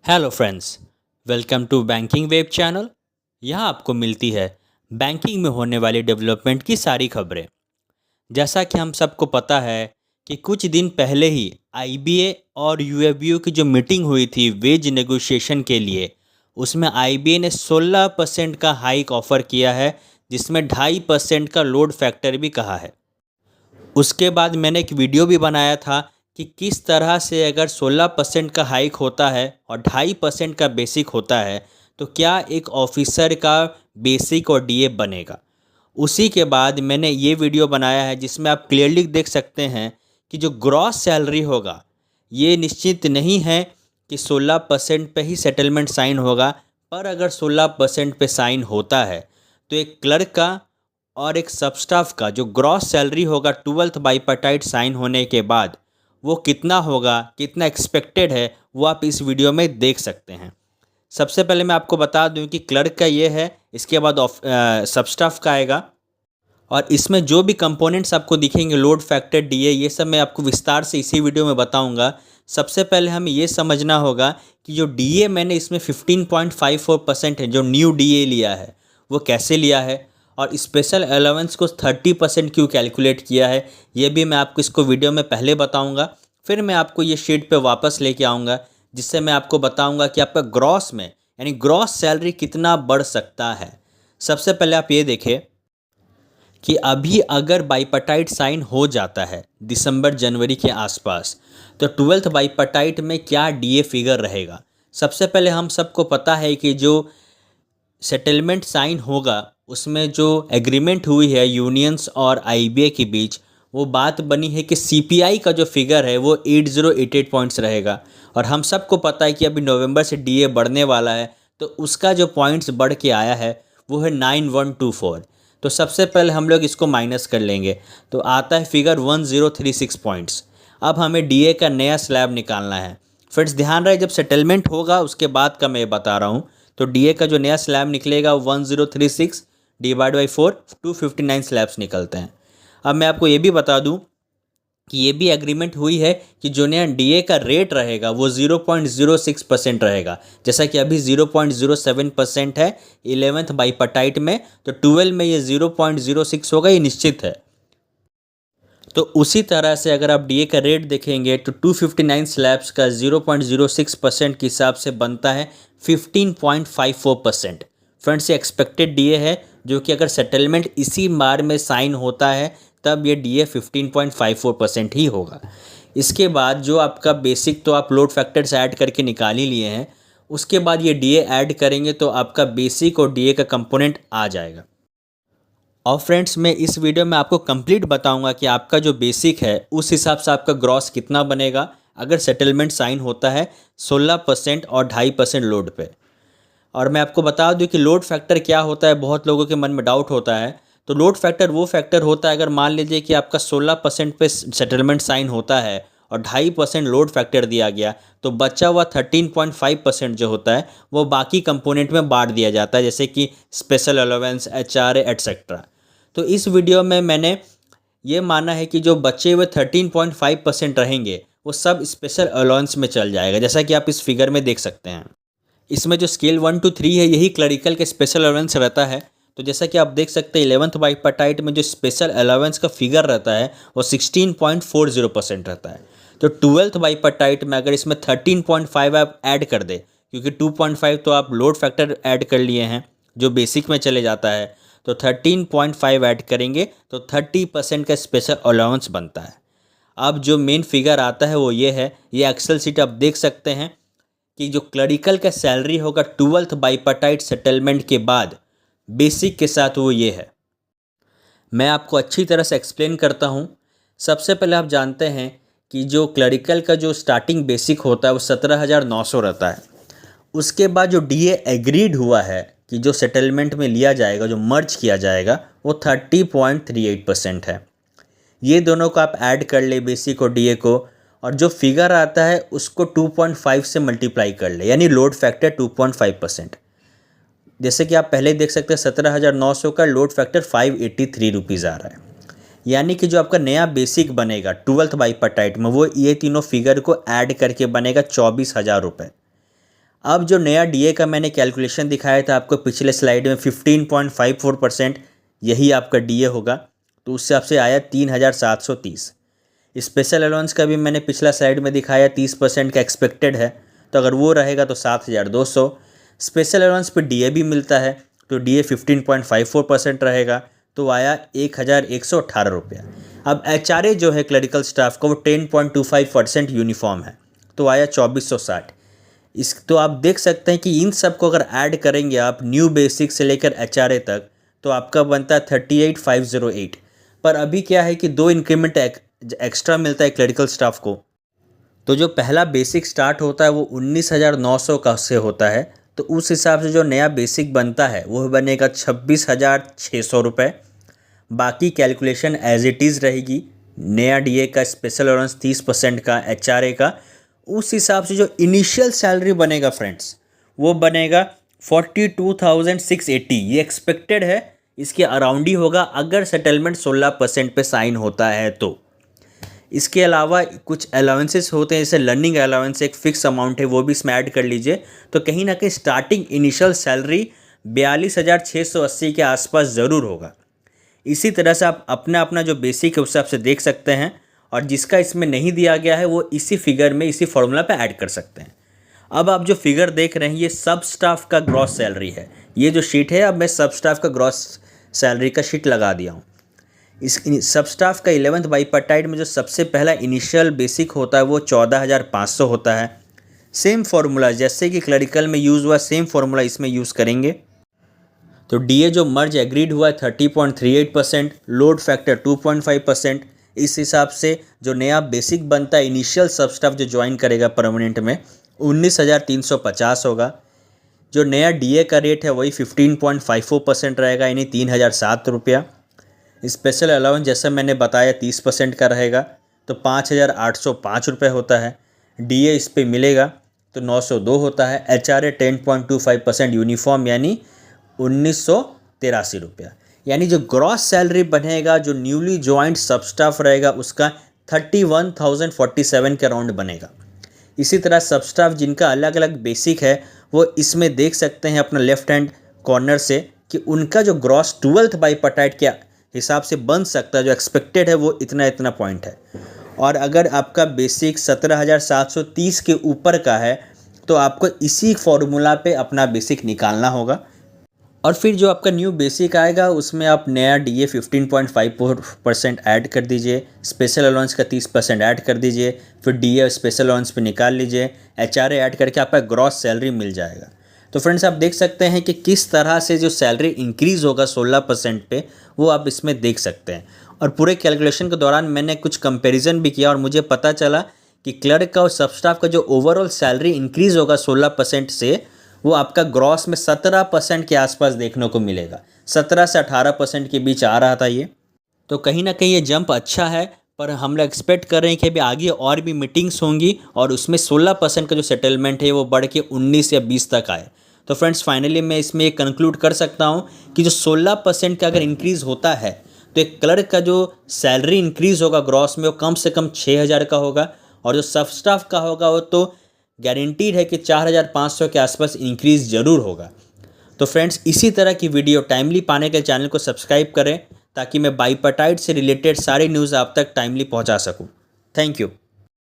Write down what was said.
Hello friends, welcome to banking web channel. यहाँ आपको मिलती है बैंकिंग में होने वाली डेवलपमेंट की सारी खबरें। जैसा कि हम सबको पता है कि कुछ दिन पहले ही आईबीए और यूएफबीयू की जो मीटिंग हुई थी वेज नेगोशिएशन के लिए, उसमें आईबीए ने 16% का हाइक ऑफ़र किया है, जिसमें 2.5% का लोड फैक्टर भी कहा है। उसके बाद मैंने एक वीडियो भी बनाया था कि किस तरह से अगर 16% का हाइक होता है और 2.5% का बेसिक होता है तो क्या एक ऑफिसर का बेसिक और डीए बनेगा। उसी के बाद मैंने ये वीडियो बनाया है जिसमें आप क्लियरली देख सकते हैं कि जो ग्रॉस सैलरी होगा ये निश्चित नहीं है कि 16% पे ही सेटलमेंट साइन होगा, पर अगर 16% पे साइन होता है तो एक क्लर्क का और एक सब स्टाफ का जो ग्रॉस सैलरी होगा 12th बाईपार्टाइट साइन होने के बाद वो कितना होगा, कितना एक्सपेक्टेड है, वो आप इस वीडियो में देख सकते हैं। सबसे पहले मैं आपको बता दूं कि क्लर्क का ये है, इसके बाद सब स्टाफ का आएगा और इसमें जो भी कंपोनेंट्स आपको दिखेंगे लोड फैक्टर डीए ये सब मैं आपको विस्तार से इसी वीडियो में बताऊंगा। सबसे पहले हमें ये समझना होगा कि जो डीए मैंने इसमें 15.54% है, जो न्यू डीए लिया है वो कैसे लिया है और स्पेशल अलाउंस को 30% क्यों कैलकुलेट किया है, ये भी मैं आपको इसको वीडियो में पहले बताऊंगा। फिर मैं आपको ये शीट पे वापस लेके आऊँगा जिससे मैं आपको बताऊंगा कि आपका ग्रॉस में यानी ग्रॉस सैलरी कितना बढ़ सकता है। सबसे पहले आप ये देखें कि अभी अगर बाईपार्टाइट साइन हो जाता है दिसंबर जनवरी के आसपास तो 12th बाईपार्टाइट में क्या डीए फिगर रहेगा। सबसे पहले हम सबको पता है कि जो सेटलमेंट साइन होगा उसमें जो एग्रीमेंट हुई है यूनियंस और आईबीए के बीच, वो बात बनी है कि सीपीआई का जो फिगर है वो 8088 पॉइंट्स रहेगा और हम सबको पता है कि अभी नवंबर से डीए बढ़ने वाला है तो उसका जो पॉइंट्स बढ़ के आया है वो है 9124। तो सबसे पहले हम लोग इसको माइनस कर लेंगे तो आता है फिगर 1036 पॉइंट्स। अब हमें डीए का नया स्लैब निकालना है। फ्रेंड्स ध्यान रहे, जब सेटलमेंट होगा उसके बाद का मैं बता रहा हूँ। तो डीए का जो नया स्लैब निकलेगा 1036 डिवाइड बाई 4 259 स्लैब्स निकलते हैं। अब मैं आपको ये भी बता दूं कि ये भी एग्रीमेंट हुई है कि जो नया डीए का रेट रहेगा वो 0.06% रहेगा, जैसा कि अभी 0.07% है 11th बाईपार्टाइट में, तो 12 में ये 0.06 होगा, ये निश्चित है। तो उसी तरह से अगर आप डीए का रेट देखेंगे तो 259 स्लैब्स का 0.06% के हिसाब से बनता है 15.54%। फ्रेंड्स ये एक्सपेक्टेड डीए है जो कि अगर सेटलमेंट इसी बार में साइन होता है तब ये डीए 15.54% ही होगा। इसके बाद जो आपका बेसिक तो आप लोड फैक्टर्स ऐड करके निकाल ही लिए हैं, उसके बाद ये डीए ऐड करेंगे तो आपका बेसिक और डीए का कंपोनेंट आ जाएगा। और फ्रेंड्स मैं इस वीडियो में आपको कंप्लीट बताऊंगा कि आपका जो बेसिक है उस हिसाब से आपका ग्रॉस कितना बनेगा अगर सेटलमेंट साइन होता है 16% और 2.5% लोड पे। और मैं आपको बता दूं कि लोड फैक्टर क्या होता है, बहुत लोगों के मन में डाउट होता है। तो लोड फैक्टर वो फैक्टर होता है अगर मान लीजिए कि आपका 16% पे सेटलमेंट साइन होता है और 2.5% लोड फैक्टर दिया गया तो बचा हुआ 13.5% जो होता है वो बाकी कंपोनेंट में बांट दिया जाता है, जैसे कि स्पेशल अलाउंस, एचआरए एटसेट्रा। तो इस वीडियो में मैंने ये माना है कि जो बचे हुए 13.5% रहेंगे वो सब स्पेशल अलाउंस में चल जाएगा, जैसा कि आप इस फिगर में देख सकते हैं। इसमें जो स्केल 1 to 3 है यही क्लरिकल के स्पेशल अलाउंस रहता है। तो जैसा कि आप देख सकते हैं 11th बाईपार्टाइट में जो स्पेशल अलाउंस का फिगर रहता है वो 16.40% रहता है। तो 12th बाईपार्टाइट में अगर इसमें 13.5 आप ऐड कर दे, क्योंकि 2.5 तो आप लोड फैक्टर ऐड कर लिए हैं जो बेसिक में चले जाता है, तो 13.5 ऐड करेंगे तो 30% का स्पेशल अलाउंस बनता है। अब जो मेन फिगर आता है वो ये है, ये एक्सेल सीट आप देख सकते हैं कि जो क्लरिकल का सैलरी होगा 12th बाईपार्टाइट सेटलमेंट के बाद बेसिक के साथ वो ये है। मैं आपको अच्छी तरह से एक्सप्लेन करता हूँ। सबसे पहले आप जानते हैं कि जो क्लरिकल का जो स्टार्टिंग बेसिक होता है वो 17,900 रहता है। उसके बाद जो डीए एग्रीड हुआ है कि जो सेटलमेंट में लिया जाएगा, जो मर्ज किया जाएगा, वो 30.38% है। ये दोनों को आप ऐड कर ले, बेसिक और डीए को, और जो फिगर आता है उसको 2.5 से मल्टीप्लाई कर ले, यानी लोड फैक्टर 2.5%। जैसे कि आप पहले देख सकते हैं 17,900 का लोड फैक्टर 583 रुपीज़ आ रहा है, यानी कि जो आपका नया बेसिक बनेगा 12th बाईपार्टाइट में वो ये तीनों फिगर को ऐड करके बनेगा 24,000 रुपये। अब जो नया डीए का मैंने कैलकुलेशन दिखाया था आपको पिछले स्लाइड में 15.54%, यही आपका डीए होगा, तो उससे आपसे आया 3,730। स्पेशल अलाउंस का भी मैंने पिछला स्लाइड में दिखाया 30% का एक्सपेक्टेड है, तो अगर वो रहेगा तो 7,200। स्पेशल अलाउंस पे डीए भी मिलता है, तो डीए 15.54% रहेगा, तो आया 1,118 रुपया। अब एचआरए जो है क्लरिकल स्टाफ का वो 10.25% यूनिफॉर्म है, तो आया 2,460। इस तो आप देख सकते हैं कि इन सब को अगर ऐड करेंगे आप न्यू बेसिक से लेकर एचआरए तक, तो आपका बनता है 38,508। पर अभी क्या है कि 2 इंक्रीमेंट एक्स्ट्रा मिलता है क्लरिकल स्टाफ को। तो जो पहला बेसिक स्टार्ट होता है वो 19,900 का से होता है, तो उस हिसाब से जो नया बेसिक बनता है वो बनेगा 26,600 रुपये। बाकी कैलकुलेशन एज इट इज़ रहेगी। नया डीए का स्पेशल अलाउंस 30% का, एचआरए का, उस हिसाब से जो इनिशियल सैलरी बनेगा फ्रेंड्स वो बनेगा 42,680। ये एक्सपेक्टेड है, इसके अराउंड ही होगा अगर सेटलमेंट 16% पे साइन होता है तो। इसके अलावा कुछ अलाउंसेस होते हैं, जैसे लर्निंग अलाउंस एक फ़िक्स अमाउंट है, वो भी इसमें ऐड कर लीजिए, तो कहीं ना कहीं स्टार्टिंग इनिशियल सैलरी 42,680 के आसपास ज़रूर होगा। इसी तरह से आप अपना अपना जो बेसिक है उस हिसाब से देख सकते हैं, और जिसका इसमें नहीं दिया गया है वो इसी फिगर में, इसी फॉर्मूला पे ऐड कर सकते हैं। अब आप जो फिगर देख रहे हैं ये सब स्टाफ का ग्रॉस सैलरी है। ये जो शीट है, अब मैं सब स्टाफ का ग्रॉस सैलरी का शीट लगा दिया हूँ। इस सब स्टाफ का 11th बाईपार्टाइट में जो सबसे पहला इनिशियल बेसिक होता है वो 14,500 होता है। सेम फार्मूला जैसे कि क्लरिकल में यूज़ हुआ, सेम फार्मूला इसमें यूज़ करेंगे। तो डीए जो मर्ज एग्रीड हुआ है 30.38%, लोड फैक्टर 2.5%। इस हिसाब से जो नया बेसिक बनता है इनिशियल सब स्टाफ जो ज्वाइन करेगा परमानेंट में 19,350 होगा। जो नया डीए का रेट है वही 15.54% रहेगा, यानी 3,007 रुपया। स्पेशल अलाउंस जैसा मैंने बताया 30% का रहेगा, तो 5,805 रुपये होता है। डीए इस पे मिलेगा तो 902 होता है। एचआरए 10.25% यूनिफॉर्म यानी 1,983 रुपया। यानी जो ग्रॉस सैलरी बनेगा जो न्यूली ज्वाइंट सब स्टाफ रहेगा उसका 31,047 के अराउंड बनेगा। इसी तरह सब स्टाफ जिनका अलग अलग बेसिक है वो इसमें देख सकते हैं अपना लेफ्ट हैंड कॉर्नर से कि उनका जो ग्रॉस 12th बाईपार्टाइट के हिसाब से बन सकता है, जो एक्सपेक्टेड है वो इतना इतना पॉइंट है। और अगर आपका बेसिक 17,730 के ऊपर का है तो आपको इसी फॉर्मूला पे अपना बेसिक निकालना होगा, और फिर जो आपका न्यू बेसिक आएगा उसमें आप नया डीए 15.54% ऐड कर दीजिए, स्पेशल अलाउंस का 30% ऐड कर दीजिए, फिर डीए स्पेशल अलाउंस पे निकाल लीजिए, एचआरए ऐड करके आपका ग्रॉस सैलरी मिल जाएगा। तो फ्रेंड्स आप देख सकते हैं कि किस तरह से जो सैलरी इंक्रीज़ होगा 16% पे वो आप इसमें देख सकते हैं। और पूरे कैलकुलेशन के दौरान मैंने कुछ कंपैरिजन भी किया और मुझे पता चला कि क्लर्क का और सब स्टाफ का जो ओवरऑल सैलरी इंक्रीज़ होगा 16% से वो आपका ग्रॉस में 17% के आसपास देखने को मिलेगा। 17 से 18% के बीच आ रहा था ये, तो कहीं ना कहीं ये जंप अच्छा है। पर हम लोग एक्सपेक्ट कर रहे हैं कि अभी आगे और भी मीटिंग्स होंगी और उसमें 16% का जो सेटलमेंट है वो बढ़ के 19 या 20 तक आए। तो फ्रेंड्स फाइनली मैं इसमें ये कंक्लूड कर सकता हूँ कि जो 16% का अगर इंक्रीज़ होता है तो एक क्लर्क का जो सैलरी इंक्रीज़ होगा ग्रॉस में वो कम से कम 6,000 का होगा, और जो सब स्टाफ का होगा वो तो गारंटीड है कि 4,500 के आसपास इंक्रीज़ ज़रूर होगा। तो फ्रेंड्स इसी तरह की वीडियो टाइमली पाने के चैनल को सब्सक्राइब करें ताकि मैं बाईपार्टाइट से रिलेटेड सारी न्यूज़ आप तक टाइमली पहुंचा सकूं। Thank you.